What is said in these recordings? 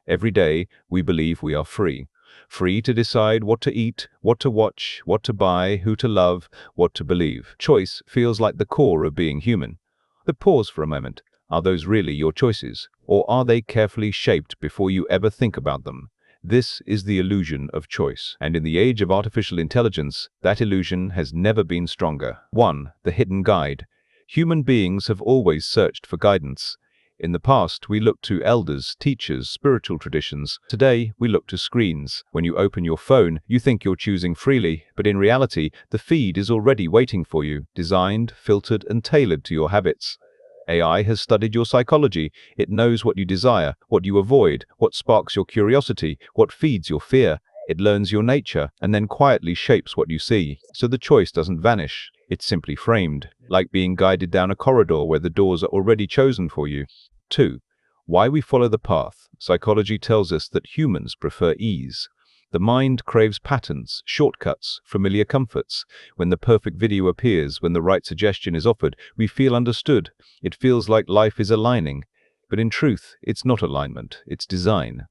Every day, we believe we are free. Free to decide what to eat, what to watch, what to buy, who to love, what to believe. Choice feels like the core of being human. But pause for a moment. Are those really your choices? Or are they carefully shaped before you ever think about them? This is the illusion of choice. And in the age of artificial intelligence, that illusion has never been stronger. 1. The hidden guide. Human beings have always searched for guidance. In the past, we looked to elders, teachers, spiritual traditions. Today, we look to screens. When you open your phone, you think you're choosing freely, but in reality, the feed is already waiting for you, designed, filtered, and tailored to your habits. AI has studied your psychology. It knows what you desire, what you avoid, what sparks your curiosity, what feeds your fear. It learns your nature and then quietly shapes what you see. So the choice doesn't vanish. It's simply framed, like being guided down a corridor where the doors are already chosen for you. 2. Why we follow the path. Psychology tells us that humans prefer ease. The mind craves patterns, shortcuts, familiar comforts. When the perfect video appears, when the right suggestion is offered, we feel understood. It feels like life is aligning. But in truth, it's not alignment, it's design.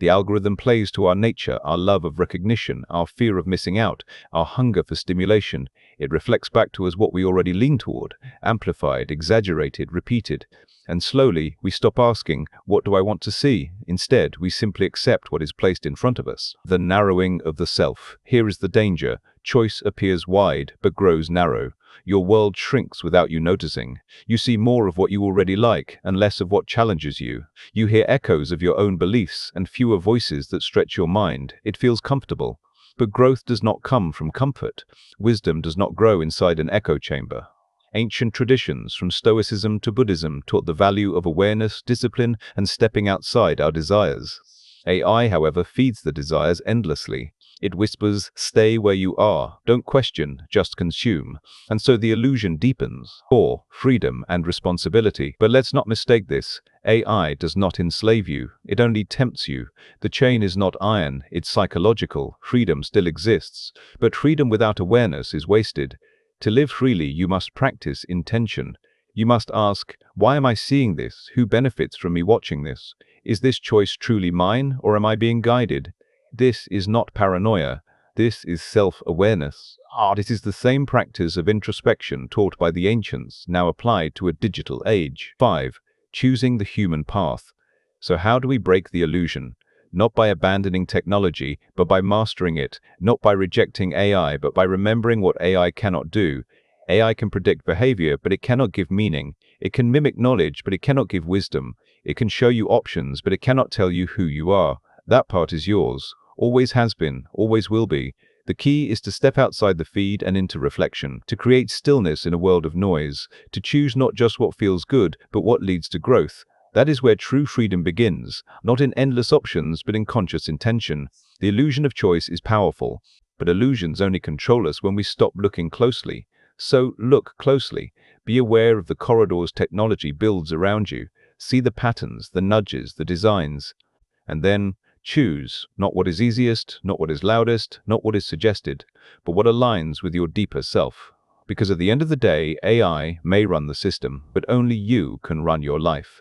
The algorithm plays to our nature, our love of recognition, our fear of missing out, our hunger for stimulation. It reflects back to us what we already lean toward, amplified, exaggerated, repeated. And slowly, we stop asking, what do I want to see? Instead, we simply accept what is placed in front of us. The narrowing of the self. Here is the danger. Choice appears wide, but grows narrow. Your world shrinks without you noticing. You see more of what you already like, and less of what challenges you. You hear echoes of your own beliefs, and fewer voices that stretch your mind. It feels comfortable. But growth does not come from comfort. Wisdom does not grow inside an echo chamber. Ancient traditions, from Stoicism to Buddhism, taught the value of awareness, discipline, and stepping outside our desires. AI, however, feeds the desires endlessly. It whispers, stay where you are, don't question, just consume. And so the illusion deepens. 4. Freedom and responsibility. But let's not mistake this. AI does not enslave you, it only tempts you. The chain is not iron, it's psychological. Freedom still exists. But freedom without awareness is wasted. To live freely, you must practice intention. You must ask, why am I seeing this? Who benefits from me watching this? Is this choice truly mine, or am I being guided? This is not paranoia. This is self-awareness. This is the same practice of introspection taught by the ancients, now applied to a digital age. 5. Choosing the human path. So how do we break the illusion? Not by abandoning technology, but by mastering it. Not by rejecting AI, but by remembering what AI cannot do. AI can predict behavior, but it cannot give meaning. It can mimic knowledge, but it cannot give wisdom. It can show you options, but it cannot tell you who you are. That part is yours. Always has been, always will be. The key is to step outside the feed and into reflection, to create stillness in a world of noise, to choose not just what feels good, but what leads to growth. That is where true freedom begins, not in endless options, but in conscious intention. The illusion of choice is powerful, but illusions only control us when we stop looking closely. So look closely. Be aware of the corridors technology builds around you. See the patterns, the nudges, the designs. And then choose, not what is easiest, not what is loudest, not what is suggested, but what aligns with your deeper self. Because at the end of the day, AI may run the system, but only you can run your life.